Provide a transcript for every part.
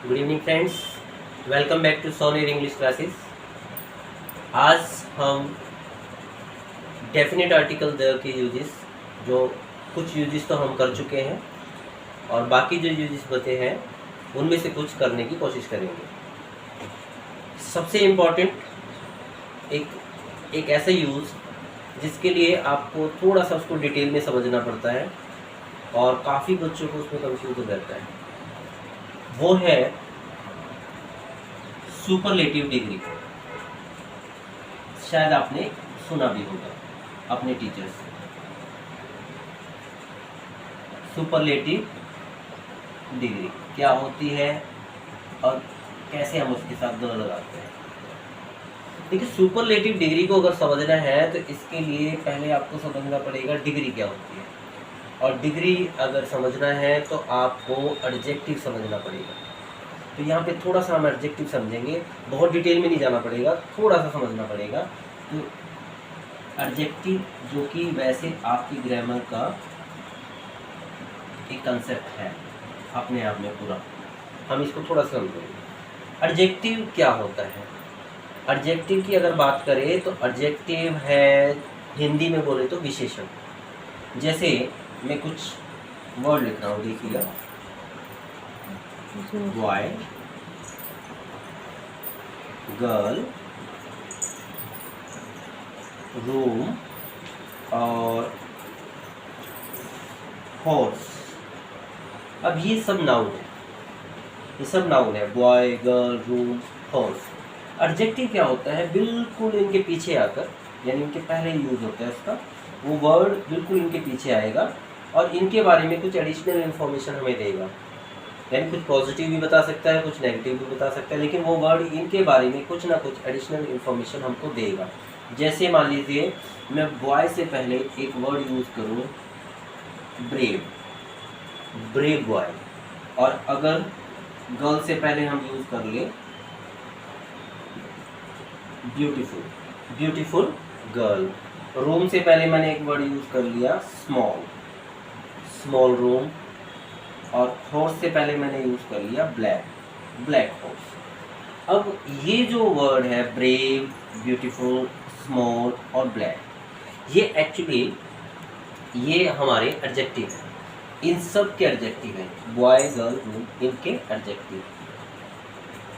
Good evening friends, welcome back to senior English classes. आज हम definite article the के uses, जो कुछ यूजेस तो हम कर चुके हैं और बाकी जो यूजेस बचे हैं उनमें से कुछ करने की कोशिश करेंगे। सबसे इम्पॉर्टेंट एक ऐसा यूज़ जिसके लिए आपको थोड़ा सा उसको डिटेल में समझना पड़ता है और काफ़ी बच्चों को उसमें कंफ्यूज हो जाता है, वो है सुपरलेटिव डिग्री। शायद आपने सुना भी होगा अपने टीचर से। सुपरलेटिव डिग्री क्या होती है और कैसे हम उसके साथ दोनों लगाते हैं। देखिए, सुपरलेटिव डिग्री को अगर समझना है तो इसके लिए पहले आपको समझना पड़ेगा डिग्री क्या होती है, और डिग्री अगर समझना है तो आपको एडजेक्टिव समझना पड़ेगा। तो यहाँ पे थोड़ा सा हम एडजेक्टिव समझेंगे, बहुत डिटेल में नहीं जाना पड़ेगा, थोड़ा सा समझना पड़ेगा। तो एडजेक्टिव जो कि वैसे आपकी ग्रामर का एक कंसेप्ट है अपने आप में पूरा, हम इसको थोड़ा सा समझेंगे। एडजेक्टिव क्या होता है? एडजेक्टिव की अगर बात करें तो एडजेक्टिव है, हिंदी में बोले तो विशेषण। जैसे मैं कुछ वर्ड लिख रहा हूँ, देखिएगा, बॉय, गर्ल, रूम और हॉर्स। अब ये सब नाउन है, ये सब नाउन है, boy, girl, room, horse. Adjective क्या होता है? बिल्कुल इनके पीछे आकर, यानी इनके पहले यूज होता है इसका, वो वर्ड बिल्कुल इनके पीछे आएगा और इनके बारे में कुछ एडिशनल इन्फॉर्मेशन हमें देगा। यानी कुछ पॉजिटिव भी बता सकता है, कुछ नेगेटिव भी बता सकता है, लेकिन वो वर्ड इनके बारे में कुछ ना कुछ एडिशनल इन्फॉर्मेशन हमको देगा। जैसे मान लीजिए मैं बॉय से पहले एक वर्ड यूज़ करूँ, ब्रेव, ब्रेव बॉय, और अगर गर्ल से पहले हम यूज़ कर ले ब्यूटीफुल, ब्यूटीफुल गर्ल। रूम से पहले मैंने एक वर्ड यूज़ कर लिया स्मॉल, स्मॉल रूम, और हॉर्स से पहले मैंने यूज़ कर लिया ब्लैक, ब्लैक हॉर्स। अब ये जो वर्ड है ब्रेव, ब्यूटीफुल, स्मॉल और ब्लैक, ये एक्चुअली ये हमारे एडजेक्टिव हैं। इन सब के एडजेक्टिव हैं, बॉय, गर्ल, रूम, इनके एडजेक्टिव।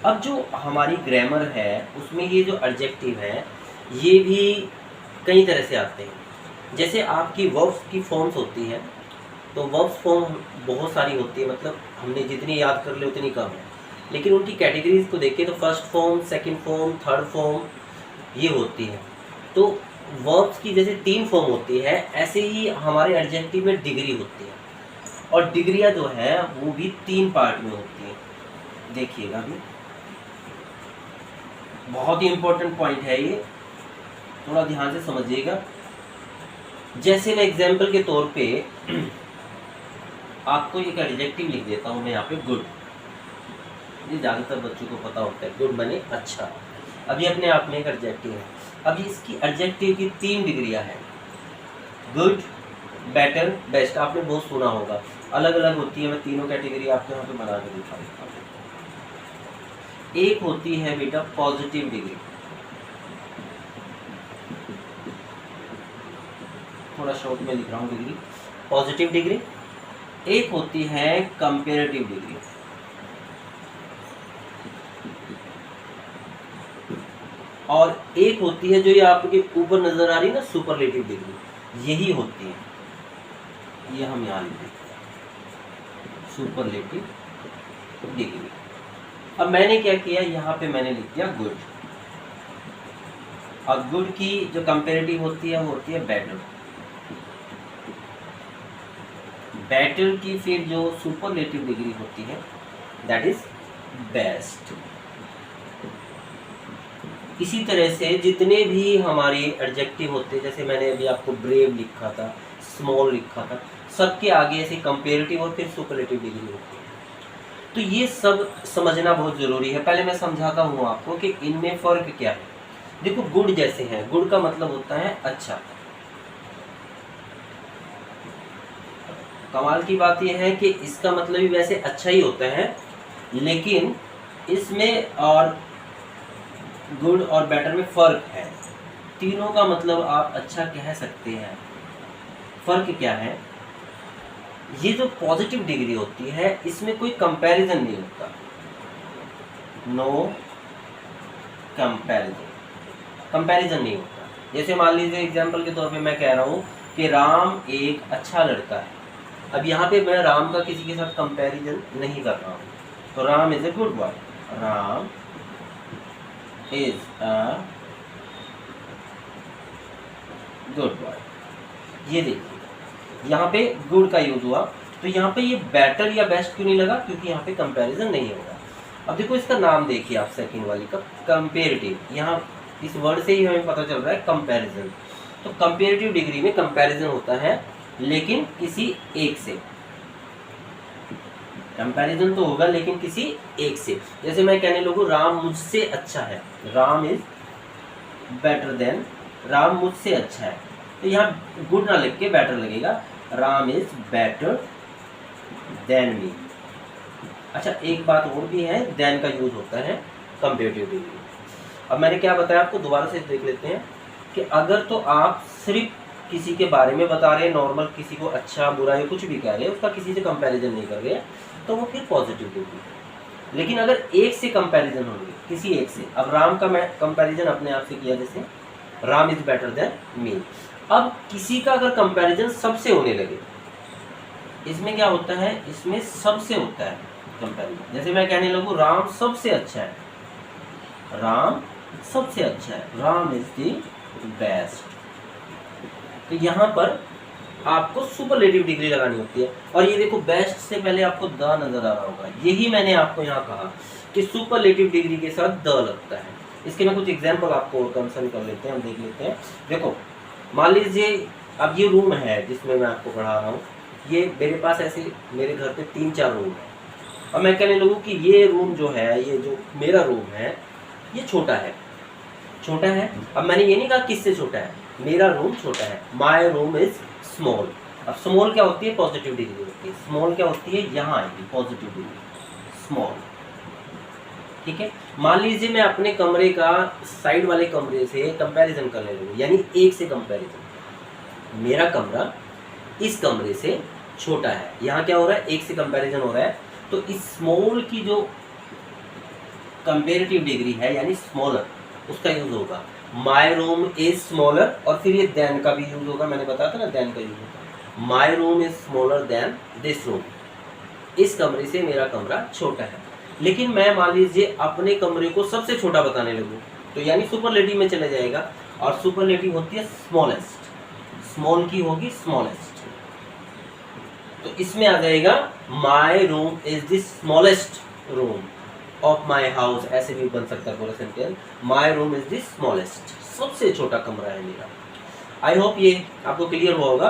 अब जो हमारी ग्रामर है उसमें ये जो एडजेक्टिव हैं ये भी कई तरह से आते हैं। जैसे आपकी वर्ब्स की फॉर्म्स होती हैं, तो वर्ब्स फॉर्म बहुत सारी होती है, मतलब हमने जितनी याद कर ले उतनी कम है, लेकिन उनकी कैटेगरीज को देखें तो first form, second form, third form ये होती है। तो वर्ब्स की जैसे 3 फॉर्म होती है, ऐसे ही हमारे एडजेक्टिव में डिग्री होती है, और डिग्रियां जो है वो भी 3 पार्ट में होती है। देखिएगा अभी, बहुत ही इंपॉर्टेंट पॉइंट है ये, थोड़ा ध्यान से समझिएगा। जैसे मैं एग्जाम्पल के तौर पे आपको एक एडजेक्टिव लिख देता हूँ मैं यहाँ पे, गुड। ये ज़्यादातर बच्चों को पता होता है, गुड माने अच्छा। अब ये अपने आप में एक एडजेक्टिव है। अब इसकी एडजेक्टिव की 3 डिग्रियाँ हैं, गुड, बेटर, बेस्ट। आपने बहुत सुना होगा, अलग अलग होती है, मैं तीनों कैटेगरी आपको यहाँ पे बना के दिखा देता हूँ। एक होती है बेटा पॉजिटिव डिग्री, थोड़ा शॉर्ट में लिख रहा हूँ डिग्री, पॉजिटिव डिग्री। एक होती है कंपेरेटिव डिग्री, और एक होती है जो ये आपके ऊपर नजर आ रही है ना, सुपरलेटिव डिग्री, यही होती है, ये हम यहाँ लिख देते हैं सुपरलेटिव डिग्री। अब मैंने क्या किया, यहाँ पे मैंने लिख दिया गुड। अब गुड की जो कंपेरेटिव होती है वो होती है बेटर, बेटर की फिर जो सुपरलेटिव डिग्री होती है दैट इज बेस्ट। इसी तरह से जितने भी हमारे एडजेक्टिव होते हैं, जैसे मैंने अभी आपको ब्रेव लिखा था, स्मॉल लिखा था, सबके आगे ऐसे कंपेरेटिव और फिर सुपरलेटिव डिग्री होती है। तो ये सब समझना बहुत ज़रूरी है। पहले मैं समझाता हूँ आपको कि इनमें फ़र्क क्या है। देखो, गुड जैसे हैं, गुड का मतलब होता है अच्छा। कमाल की बात यह है कि इसका मतलब भी वैसे अच्छा ही होता है, लेकिन इसमें और गुड और बेटर में फ़र्क है। तीनों का मतलब आप अच्छा कह सकते हैं। फ़र्क क्या है? ये जो पॉजिटिव डिग्री होती है इसमें कोई कंपैरिजन नहीं होता, नो कंपैरिजन नहीं होता। जैसे मान लीजिए एग्जांपल के तौर पे मैं कह रहा हूँ कि राम एक अच्छा लड़का है। अब यहाँ पे मैं राम का किसी के साथ कंपैरिजन नहीं कर रहा हूँ, तो Ram is a good boy, Ram is a good boy. ये देखिए यहाँ पे गुड का यूज हुआ, तो यहाँ पे ये बेटर या बेस्ट क्यों नहीं लगा? क्योंकि यहाँ पे कंपैरिजन नहीं होगा। अब देखो इसका नाम देखिए आप, सेकंड वाली का कंपेरेटिव, यहाँ इस वर्ड से ही हमें पता चल रहा है कंपैरिजन। तो कंपेरेटिव डिग्री में कंपैरिजन होता है, लेकिन किसी एक से। कंपैरिजन तो होगा लेकिन किसी एक से। जैसे मैं कहने लगूँ राम मुझसे अच्छा है, Ram is better than, Ram मुझसे अच्छा है, तो यहाँ गुड ना लिख के बेटर लगेगा, Ram is better than me. अच्छा एक बात और भी है, देन का यूज होता है कंपेरेटिव डिग्री। अब मैंने क्या बताया आपको, दोबारा से देख लेते हैं कि अगर तो आप सिर्फ किसी के बारे में बता रहे हैं, नॉर्मल किसी को अच्छा बुरा या कुछ भी कह रहे हैं, उसका किसी से कंपैरिजन नहीं कर रहे हैं, तो वो फिर पॉजिटिव डिग्री। लेकिन अगर एक से कंपैरिजन होंगे, किसी एक से, अब राम का मैं कंपैरिजन अपने आप से किया, जैसे Ram is better than me. अब किसी का अगर कंपैरिजन सबसे होने लगे, इसमें क्या होता है, इसमें सबसे होता है कंपैरिजन। जैसे मैं कहने लगूँ राम सबसे अच्छा है, राम सबसे अच्छा है, राम इज द बेस्ट, तो यहाँ पर आपको सुपरलेटिव डिग्री लगानी होती है। और ये देखो बेस्ट से पहले आपको द नजर आ रहा होगा, यही मैंने आपको यहाँ कहा कि सुपरलेटिव डिग्री के साथ द लगता है। इसके मैं कुछ एग्जांपल आपको कंसर्न कर लेते हैं, हम देख लेते हैं। देखो मान लीजिए अब ये रूम है जिसमें मैं आपको पढ़ा रहा हूँ, ये मेरे पास ऐसे मेरे घर पे 3-4 रूम है, और मैं कहने लगूँ कि ये रूम जो है, ये जो मेरा रूम है ये छोटा है, छोटा है। अब मैंने ये नहीं कहा किससे छोटा है, मेरा रूम छोटा है, माई रूम इज स्मॉल। अब स्मॉल क्या होती है, पॉजिटिव डिग्री होती है। स्मॉल क्या होती है, यहाँ आएगी पॉजिटिव डिग्री, स्मॉल, ठीक है। मान लीजिए मैं अपने कमरे का साइड वाले कमरे से कंपैरिजन करने लगूँ, यानी एक से कंपैरिजन, मेरा कमरा इस कमरे से छोटा है, यहाँ क्या हो रहा है, एक से कंपैरिजन हो रहा है, तो इस स्मॉल की जो कंपेरेटिव डिग्री है यानी स्मॉलर, उसका यूज होगा माई रूम इज स्मॉलर, और फिर ये देन का भी यूज होगा, मैंने बताया था ना देन का यूज होगा, my room is smaller than this room, इस कमरे से मेरा कमरा छोटा है। लेकिन मैं मान लीजिए अपने कमरे को सबसे छोटा बताने लगूँ, तो यानी सुपरलेटिव में चले जाएगा, और सुपरलेटिव होती है स्मॉलेस्ट, स्मॉल की होगी स्मॉलेस्ट, तो इसमें आ जाएगा my room is the smallest room of my house, ऐसे भी बन सकता है पूरा sentence, my room is the smallest, सबसे छोटा कमरा है मेरा। आई होप ये आपको क्लियर हुआ होगा।